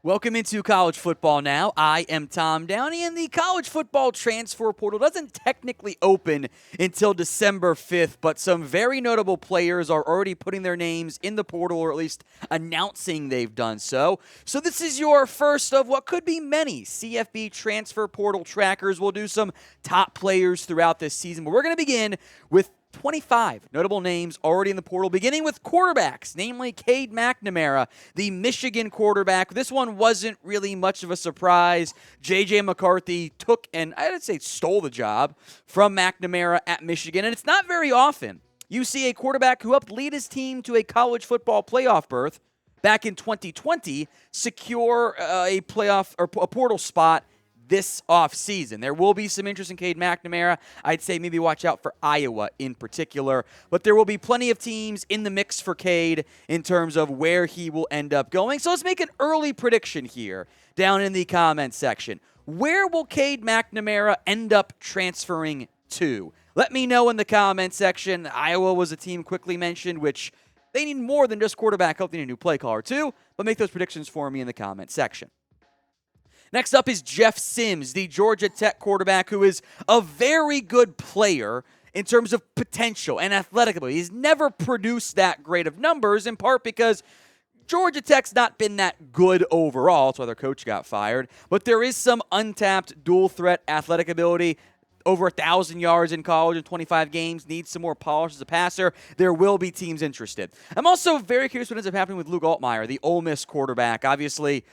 Welcome into College Football Now. I am Tom Downey, and the college football transfer portal doesn't technically open until December 5th, but some very notable players are already putting their names in the portal, or at least announcing they've done so. So this is your first of what could be many CFB transfer portal trackers. We'll do some top players throughout this season, but we're going to begin with 25 notable names already in the portal, beginning with quarterbacks, namely Cade McNamara, the Michigan quarterback. This one wasn't really much of a surprise. J.J. McCarthy took and I'd say stole the job from McNamara at Michigan, and it's not very often you see a quarterback who helped lead his team to a college football playoff berth back in 2020 secure a playoff or a portal spot this offseason. There will be some interest in Cade McNamara. I'd say maybe watch out for Iowa in particular. But there will be plenty of teams in the mix for Cade in terms of where he will end up going. So let's make an early prediction here down in the comments section. Where will Cade McNamara end up transferring to? Let me know in the comments section. Iowa was a team quickly mentioned, which they need more than just quarterback help. They need a new play caller too. But make those predictions for me in the comments section. Next up is Jeff Sims, the Georgia Tech quarterback, who is a very good player in terms of potential and athletic ability. He's never produced that great of numbers, in part because Georgia Tech's not been that good overall. That's why their coach got fired. But there is some untapped dual-threat athletic ability. Over 1,000 yards in college in 25 games, needs some more polish as a passer. There will be teams interested. I'm also very curious what ends up happening with Luke Altmaier, the Ole Miss quarterback. Obviously,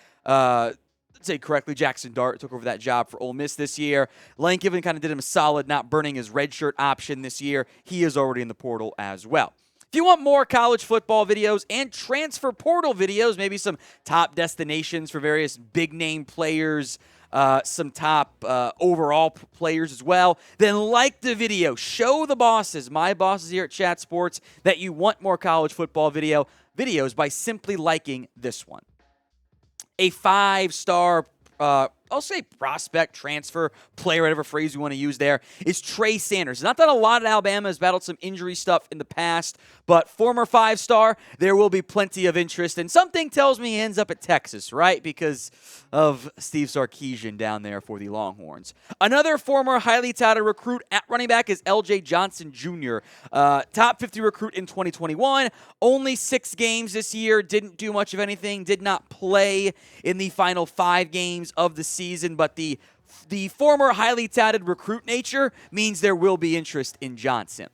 say correctly, Jackson Dart took over that job for Ole Miss this year. Lane Kiffin kind of did him a solid, not burning his redshirt option this year. He is already in the portal as well. If you want more college football videos and transfer portal videos, maybe some top destinations for various big-name players, some top overall players as well, then like the video. Show the bosses, my bosses here at Chat Sports, that you want more college football videos by simply liking this one. A 5-star, I'll say prospect, transfer, player, whatever phrase you want to use there, is Trey Sanders. Not that a lot of Alabama has battled some injury stuff in the past, but former 5-star, there will be plenty of interest. And something tells me he ends up at Texas, right? Because of Steve Sarkisian down there for the Longhorns. Another former highly touted recruit at running back is L.J. Johnson Jr., top 50 recruit in 2021. Only 6 games this year, didn't do much of anything, did not play in the final 5 games of the season, but the former highly touted recruit nature means there will be interest in Johnson.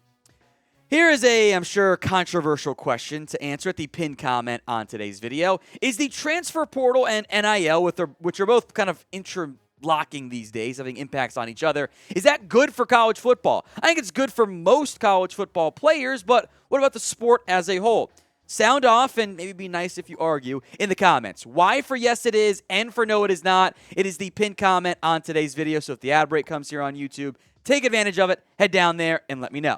Here is a, I'm sure, controversial question to answer at the pinned comment on today's video. Is the transfer portal and NIL, which are both kind of interlocking these days, having impacts on each other, is that good for college football? I think it's good for most college football players, but what about the sport as a whole? Sound off, and maybe be nice if you argue in the comments. Why for yes it is, and for no it is not. It is the pinned comment on today's video, so if the ad break comes here on YouTube, take advantage of it, head down there, and let me know.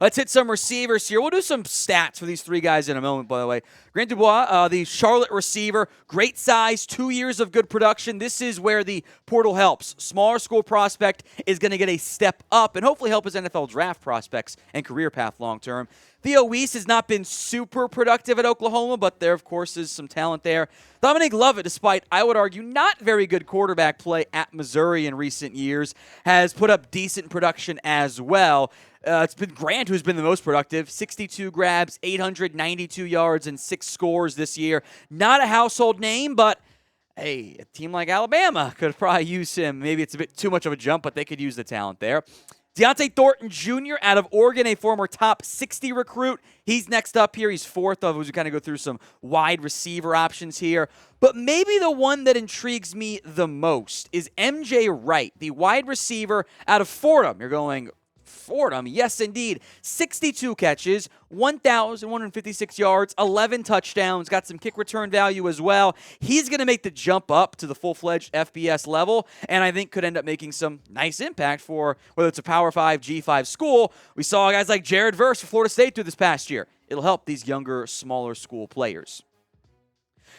Let's hit some receivers here. We'll do some stats for these 3 guys in a moment, by the way. Grant Dubois, the Charlotte receiver, great size, 2 years of good production. This is where the portal helps. Smaller school prospect is going to get a step up and hopefully help his NFL draft prospects and career path long term. Theo Weiss has not been super productive at Oklahoma, but there, of course, is some talent there. Dominic Lovett, despite, I would argue, not very good quarterback play at Missouri in recent years, has put up decent production as well. It's been Grant who's been the most productive. 62 grabs, 892 yards, and 6 scores this year. Not a household name, but hey, a team like Alabama could probably use him. Maybe it's a bit too much of a jump, but they could use the talent there. Deontay Thornton Jr. out of Oregon, a former top 60 recruit. He's next up here. He's 4th of, as we kind of go through some wide receiver options here. But maybe the one that intrigues me the most is MJ Wright, the wide receiver out of Fordham. You're going, Fordham, yes indeed. 62 catches, 1,156 yards, 11 touchdowns, got some kick return value as well. He's going to make the jump up to the full-fledged FBS level, and I think could end up making some nice impact for whether it's a Power 5, G5 school. We saw guys like Jared Verse for Florida State through this past year. It'll help these younger, smaller school players.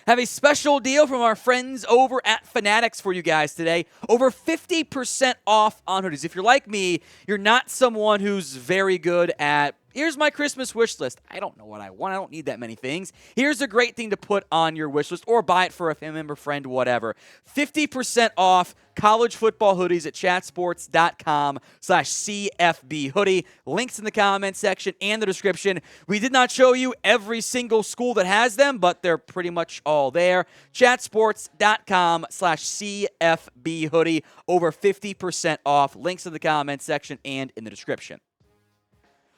Have a special deal from our friends over at Fanatics for you guys today. Over 50% off on hoodies. If you're like me, you're not someone who's very good at Here's my Christmas wish list. I don't know what I want. I don't need that many things. Here's a great thing to put on your wish list or buy it for a family member, friend, whatever. 50% off college football hoodies at chatsports.com/CFB hoodie. Links in the comment section and the description. We did not show you every single school that has them, but they're pretty much all there. Chatsports.com/CFB hoodie. Over 50% off. Links in the comment section and in the description.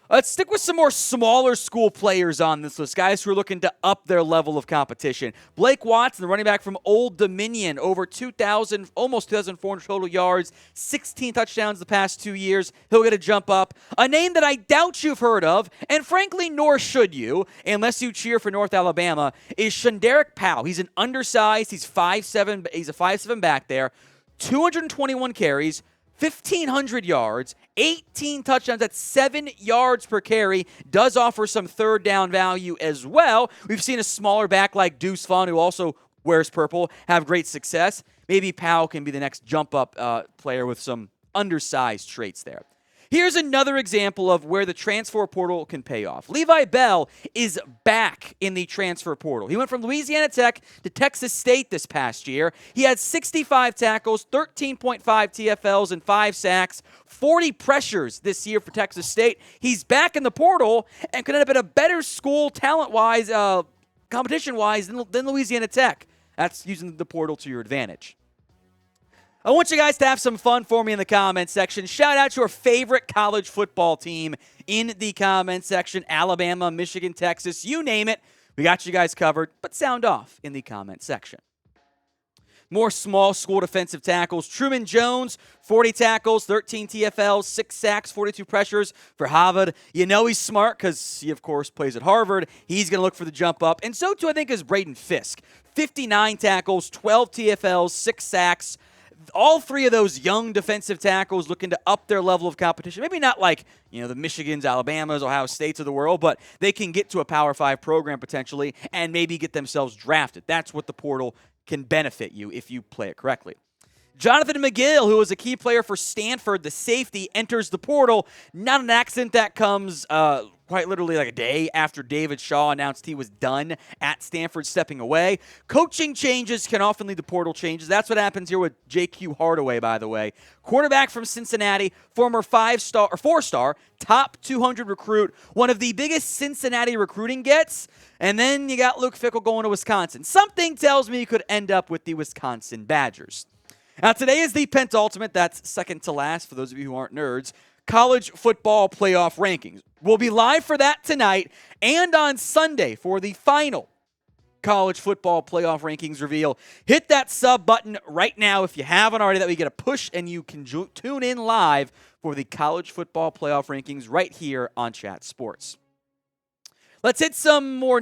Let's stick with some more smaller school players on this list, guys who are looking to up their level of competition. Blake Watson, the running back from Old Dominion, over 2,000, almost 2,400 total yards, 16 touchdowns the past 2 years. He'll get a jump up. A name that I doubt you've heard of, and frankly, nor should you, unless you cheer for North Alabama, is Shunderick Powell. He's an undersized, he's a 5'7" back there, 221 carries, 1,500 yards, 18 touchdowns. That's 7 yards per carry. Does offer some third down value as well. We've seen a smaller back like Deuce Vaughn, who also wears purple, have great success. Maybe Powell can be the next jump-up player with some undersized traits there. Here's another example of where the transfer portal can pay off. Levi Bell is back in the transfer portal. He went from Louisiana Tech to Texas State this past year. He had 65 tackles, 13.5 TFLs, and 5 sacks, 40 pressures this year for Texas State. He's back in the portal and could end up at a better school talent-wise, competition-wise than Louisiana Tech. That's using the portal to your advantage. I want you guys to have some fun for me in the comment section. Shout out to your favorite college football team in the comment section. Alabama, Michigan, Texas, you name it. We got you guys covered, but sound off in the comment section. More small school defensive tackles. Truman Jones, 40 tackles, 13 TFLs, 6 sacks, 42 pressures for Harvard. You know he's smart because he, of course, plays at Harvard. He's going to look for the jump up. And so, too, I think, is Braden Fisk. 59 tackles, 12 TFLs, 6 sacks. All 3 of those young defensive tackles looking to up their level of competition. Maybe not like, the Michigans, Alabamas, Ohio States of the world, but they can get to a Power 5 program potentially and maybe get themselves drafted. That's what the portal can benefit you if you play it correctly. Jonathan McGill, who was a key player for Stanford, the safety, enters the portal. Not an accident. That comes quite literally like a day after David Shaw announced he was done at Stanford, stepping away. Coaching changes can often lead to portal changes. That's what happens here with J.Q. Hardaway, by the way. Quarterback from Cincinnati, former 4-star, top 200 recruit, one of the biggest Cincinnati recruiting gets. And then you got Luke Fickell going to Wisconsin. Something tells me he could end up with the Wisconsin Badgers. Now, today is the penultimate, that's second to last for those of you who aren't nerds, College Football Playoff Rankings. We'll be live for that tonight and on Sunday for the final College Football Playoff Rankings reveal. Hit that sub button right now if you haven't already. That way you get a push and you can tune in live for the College Football Playoff Rankings right here on Chat Sports. Let's hit some more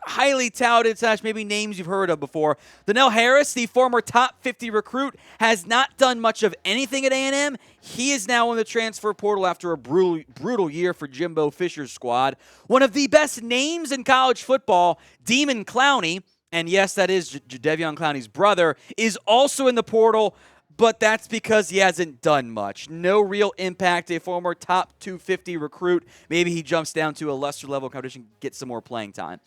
highly touted / maybe names you've heard of before. Donnell Harris, the former top 50 recruit, has not done much of anything at A&M. He is now in the transfer portal after a brutal year for Jimbo Fisher's squad. One of the best names in college football, Demon Clowney, and yes, that is Jadeveon Clowney's brother, is also in the portal, but that's because he hasn't done much. No real impact. A former top 250 recruit. Maybe he jumps down to a lesser level of competition, gets some more playing time.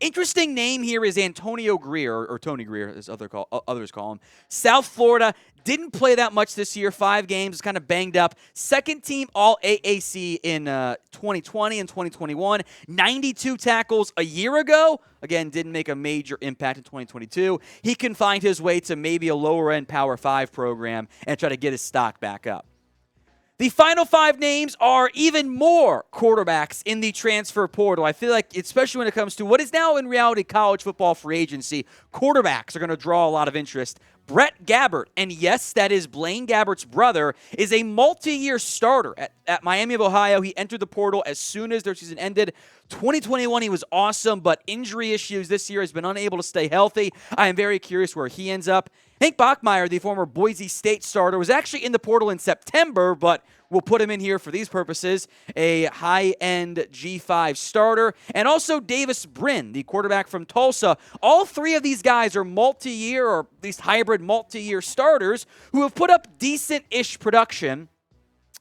Interesting name here is Antonio Greer, or Tony Greer, as others call him. South Florida, didn't play that much this year, 5 games, kind of banged up. Second team All-AAC in 2020 and 2021. 92 tackles a year ago. Again, didn't make a major impact in 2022. He can find his way to maybe a lower-end Power 5 program and try to get his stock back up. The final 5 names are even more quarterbacks in the transfer portal. I feel like, especially when it comes to what is now in reality college football free agency, quarterbacks are going to draw a lot of interest. Brett Gabbert, and yes, that is Blaine Gabbert's brother, is a multi-year starter at Miami of Ohio. He entered the portal as soon as their season ended. 2021, he was awesome, but injury issues this year has been unable to stay healthy. I am very curious where he ends up. Hank Bachmeier, the former Boise State starter, was actually in the portal in September, but we'll put him in here for these purposes. A high-end G5 starter. And also Davis Brin, the quarterback from Tulsa. All 3 of these guys are multi-year, or at least hybrid multi-year starters who have put up decent-ish production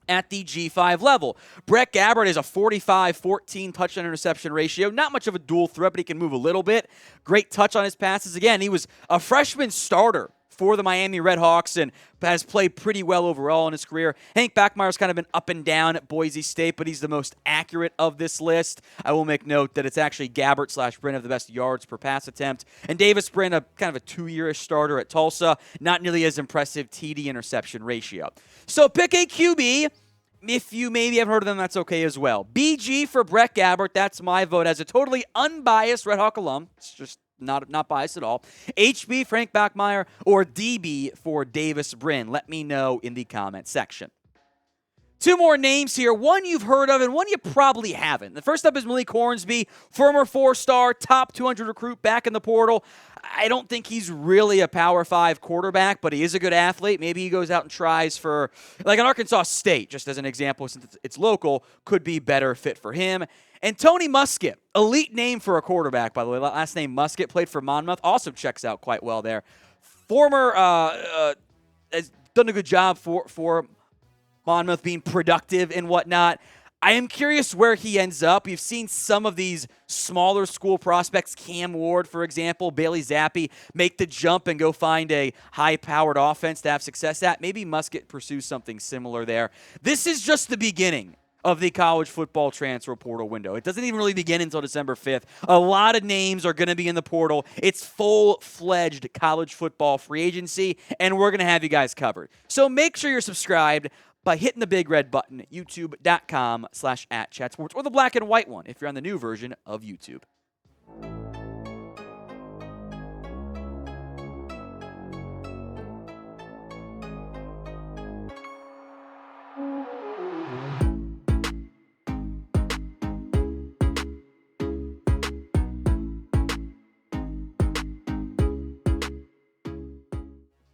at the G5 level. Brett Gabbert is a 45-14 touchdown interception ratio. Not much of a dual threat, but he can move a little bit. Great touch on his passes. Again, he was a freshman starter for the Miami Redhawks and has played pretty well overall in his career. Hank Bachmeier's kind of been up and down at Boise State, but he's the most accurate of this list. I will make note that it's actually Gabbert / Brin have the best yards per pass attempt. And Davis Brin, a kind of a 2-year-ish starter at Tulsa, not nearly as impressive TD interception ratio. So pick a QB. If you maybe haven't heard of them, that's okay as well. BG for Brett Gabbert, that's my vote as a totally unbiased Red Hawk alum. It's just not biased at all. HB, Frank Bachmeier, or DB for Davis Brin. Let me know in the comment section. 2 more names here. One you've heard of and one you probably haven't. The first up is Malik Hornsby, former 4-star, top 200 recruit back in the portal. I don't think he's really a Power 5 quarterback, but he is a good athlete. Maybe he goes out and tries for, like an Arkansas State, just as an example, since it's local, could be better fit for him. And Tony Muskett, elite name for a quarterback, by the way. Last name Muskett, played for Monmouth, also checks out quite well there. Former, has done a good job for Monmouth being productive and whatnot. I am curious where he ends up. We've seen some of these smaller school prospects, Cam Ward, for example, Bailey Zappi, make the jump and go find a high-powered offense to have success at. Maybe Muskett pursues something similar there. This is just the beginning of the college football transfer portal window. It doesn't even really begin until December 5th. A lot of names are going to be in the portal. It's full-fledged college football free agency, and we're going to have you guys covered. So make sure you're subscribed by hitting the big red button, youtube.com/@chatsports, or the black and white one if you're on the new version of YouTube.